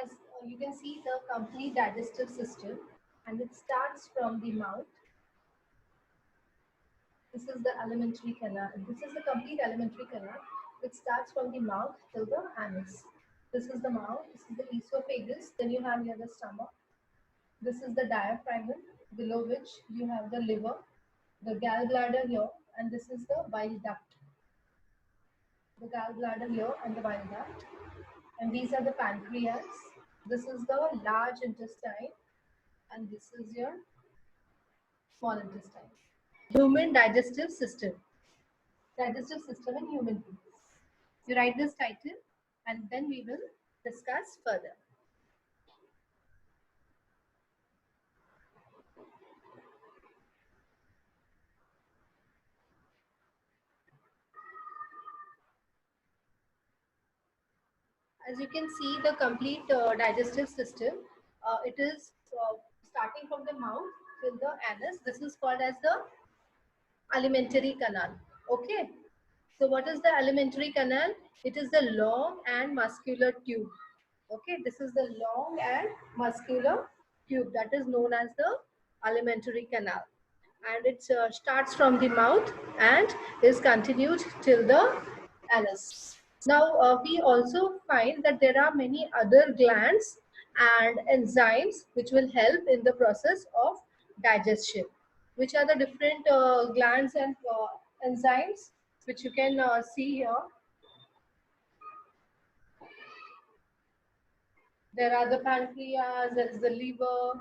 As you can see, the complete digestive system, and it starts from the mouth. This is the alimentary canal. This is the complete alimentary canal. It starts from the mouth till the anus. This is the mouth. This is the esophagus. Then you have here the stomach. This is the diaphragm, below which you have the liver, the gallbladder here, and this is the bile duct. The gallbladder here and the bile duct. And these are the pancreas. This is the large intestine, and this is your small intestine. Human digestive system. Digestive system in human beings. You write this title and then we will discuss further. As you can see, the complete digestive system, it is starting from the mouth till the anus. This is called as the alimentary canal. Okay. So what is the alimentary canal? It is the long and muscular tube. Okay, this is the long and muscular tube that is known as the alimentary canal. And it starts from the mouth and is continued till the anus. Now, we also find that there are many other glands and enzymes which will help in the process of digestion. Which are the different glands and enzymes which you can see here? There are the pancreas, there is the liver,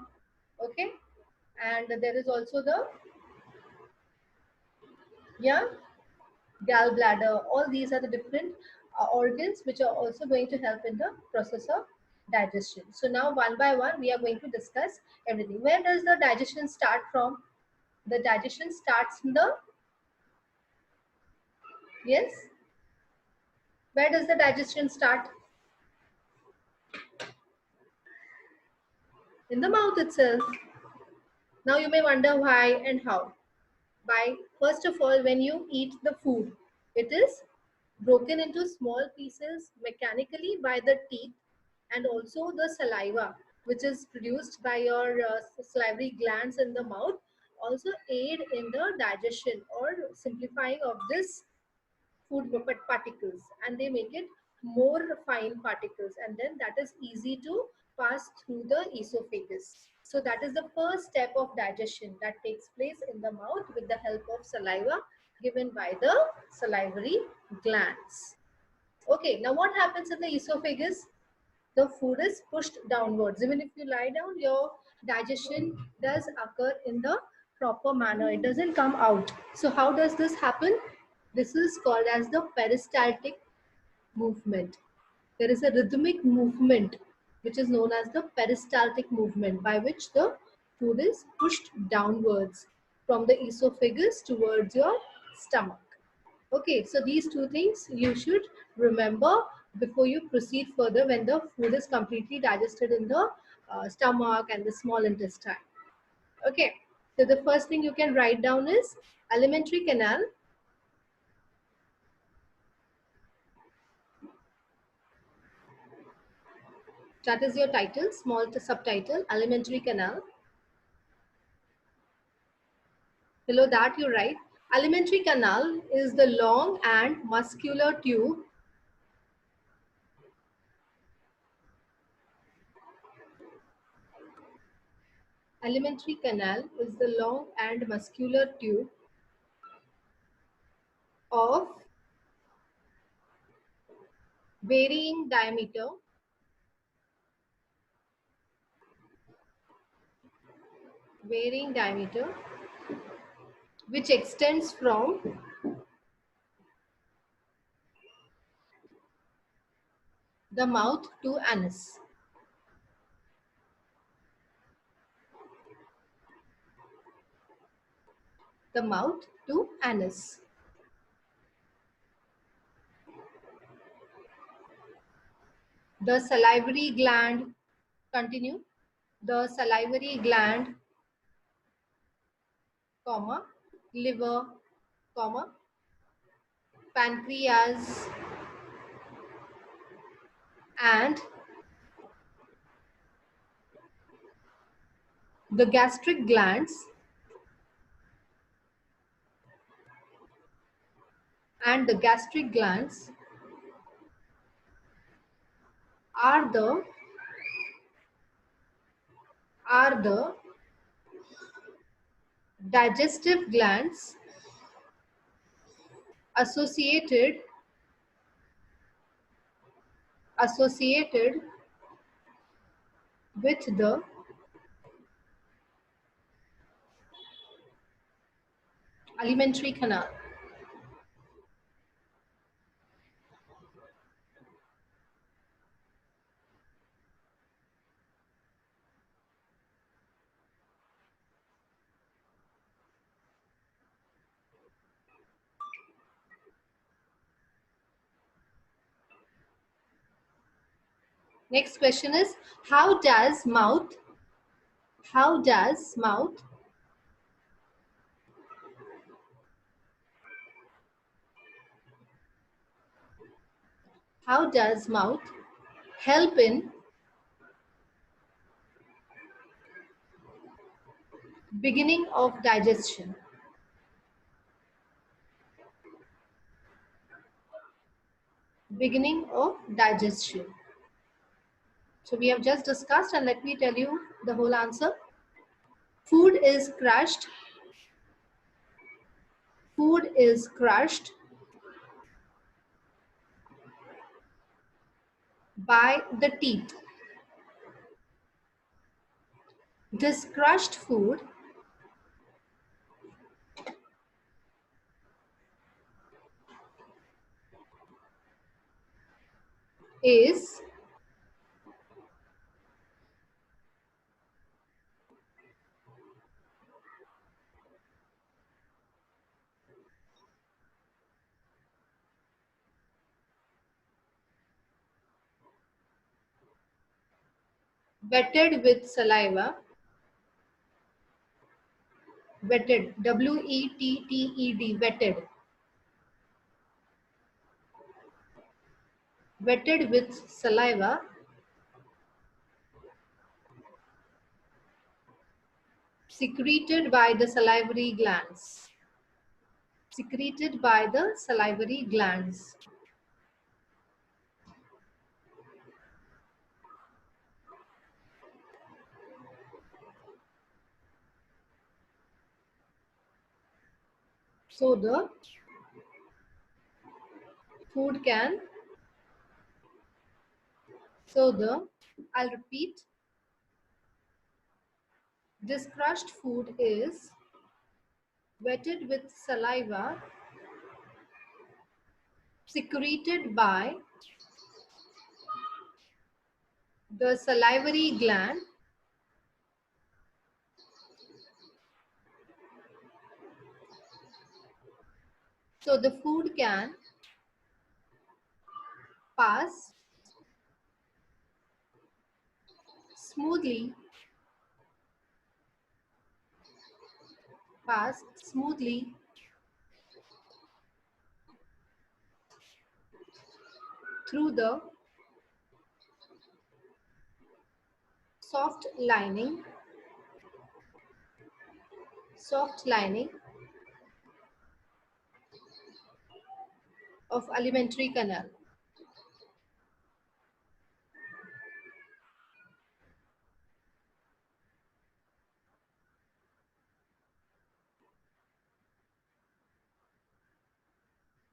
okay, and there is also the gallbladder. All these are the different organs which are also going to help in the process of digestion. So now one by one we are going to discuss everything. Where does the digestion start from? The digestion starts in the yes. Where does the digestion start? In the mouth itself. Now you may wonder why and how. By first of all, when you eat the food, it is broken into small pieces mechanically by the teeth, and also the saliva which is produced by your salivary glands in the mouth also aid in the digestion or simplifying of this food particles, and they make it more fine particles, and then that is easy to pass through the esophagus. So that is the first step of digestion that takes place in the mouth with the help of saliva given by the salivary glands. Okay, now what happens in the esophagus? The food is pushed downwards. Even if you lie down, your digestion does occur in the proper manner. It doesn't come out. So how does this happen? This is called as the peristaltic movement. There is a rhythmic movement which is known as the peristaltic movement, by which the food is pushed downwards from the esophagus towards your stomach. Okay, so these two things you should remember before you proceed further when the food is completely digested in the stomach and the small intestine. Okay, so the first thing you can write down is alimentary canal. That is your title, small subtitle, alimentary canal. Below that you write, alimentary canal is the long and muscular tube alimentary canal is the long and muscular tube of varying diameter which extends from the mouth to anus. The mouth to anus. The salivary gland, continue. The salivary gland, comma, liver, comma, pancreas, and The gastric glands and the gastric glands are the digestive glands associated associated with the alimentary canal. Next question is, how does mouth how does mouth how does mouth help in beginning of digestion? Beginning of digestion. So we have just discussed, and let me tell you the whole answer. Food is crushed. Food is crushed by the teeth. This crushed food is wetted with saliva. Wetted, wetted, wetted. Wetted with saliva secreted by the salivary glands. Secreted by the salivary glands. So the food can, I'll repeat, this crushed food is wetted with saliva secreted by the salivary gland. So the food can pass smoothly through the soft lining of alimentary canal.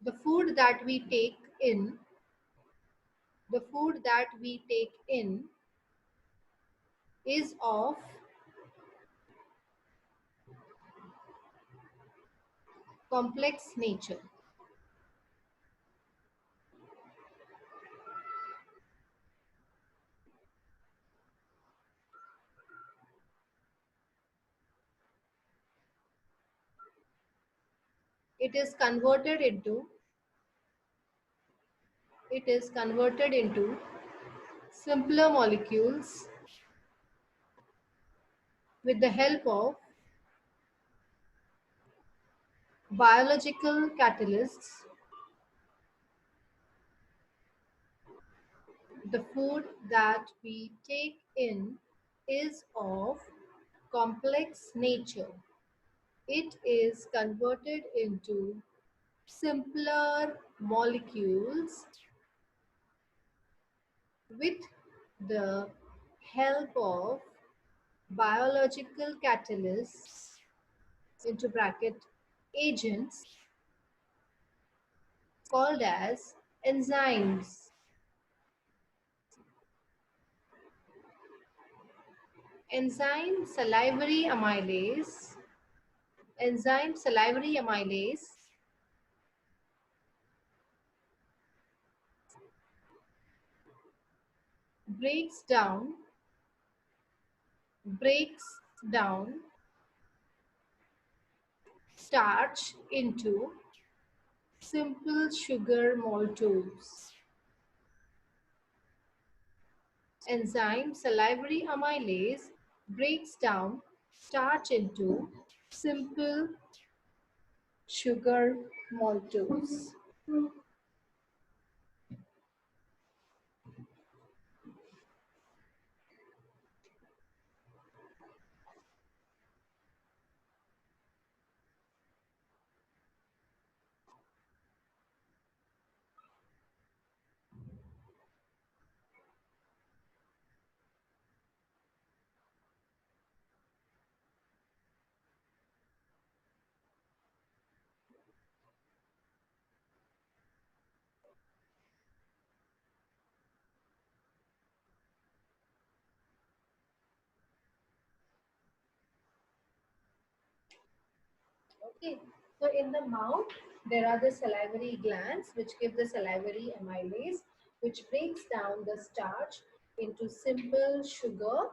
The food that we take in, is of complex nature. It is converted into simpler molecules with the help of biological catalysts. The food that we take in is of complex nature. It is converted into simpler molecules with the help of biological catalysts into bracket agents called as enzymes. Enzyme salivary amylase breaks down starch into simple sugar maltose. Enzyme salivary amylase breaks down starch into simple sugar maltose. Okay, so in the mouth, there are the salivary glands which give the salivary amylase, which breaks down the starch into simple sugar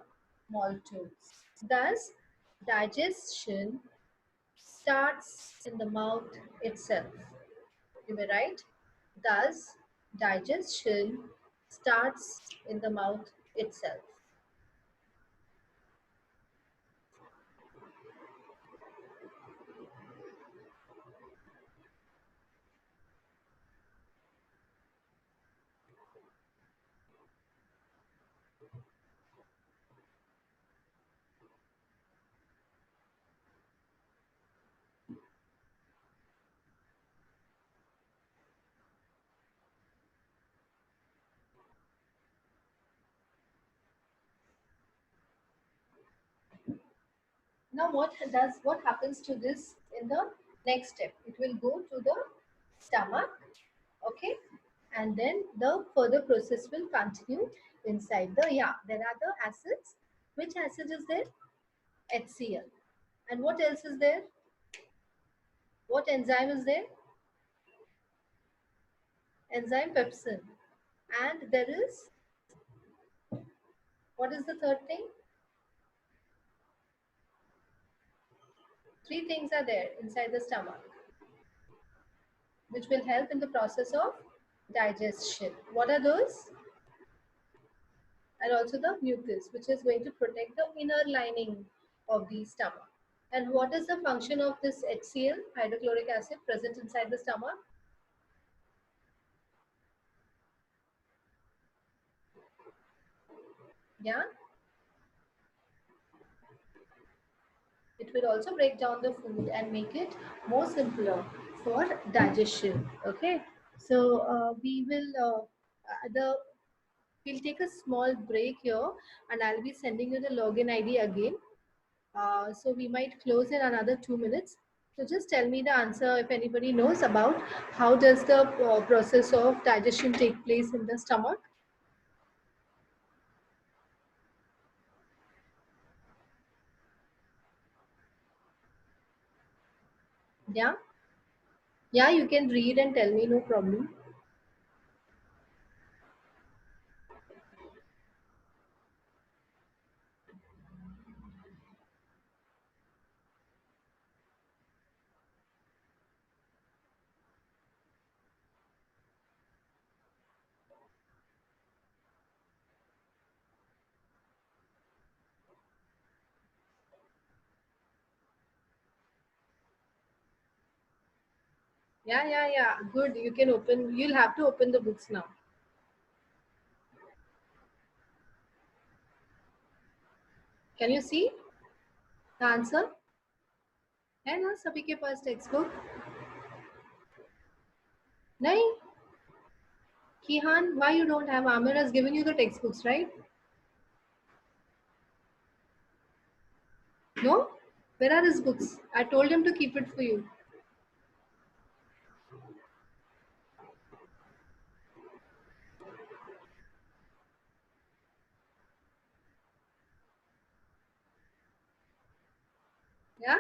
maltose. Thus, digestion starts in the mouth itself. You may write, thus, digestion starts in the mouth itself. Now what happens to this in the next step? It will go to the stomach, okay, and then the further process will continue inside the, yeah, there are the acids. Which acid is there? HCl. And what else is there? What enzyme is there? Enzyme pepsin. And there is, what is the third thing? Three things are there inside the stomach which will help in the process of digestion. What are those? And also the mucus, which is going to protect the inner lining of the stomach. And what is the function of this HCl, hydrochloric acid, present inside the stomach? Yeah, it will also break down the food and make it more simpler for digestion. Okay, so we'll take a small break here, and I'll be sending you the login ID again. So we might close in another 2 minutes. So just tell me the answer if anybody knows about how does the process of digestion take place in the stomach. Yeah, yeah, you can read and tell me, no problem. Yeah. Good. You can open. You'll have to open the books now. Can you see? The answer है ना सभी के पास text book? नहीं? Kihan, why you don't have? Amir has given you the textbooks, right? No? Where are his books? I told him to keep it for you. Yeah?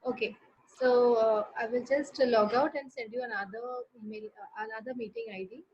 Okay. So I will just log out and send you another email, another meeting ID.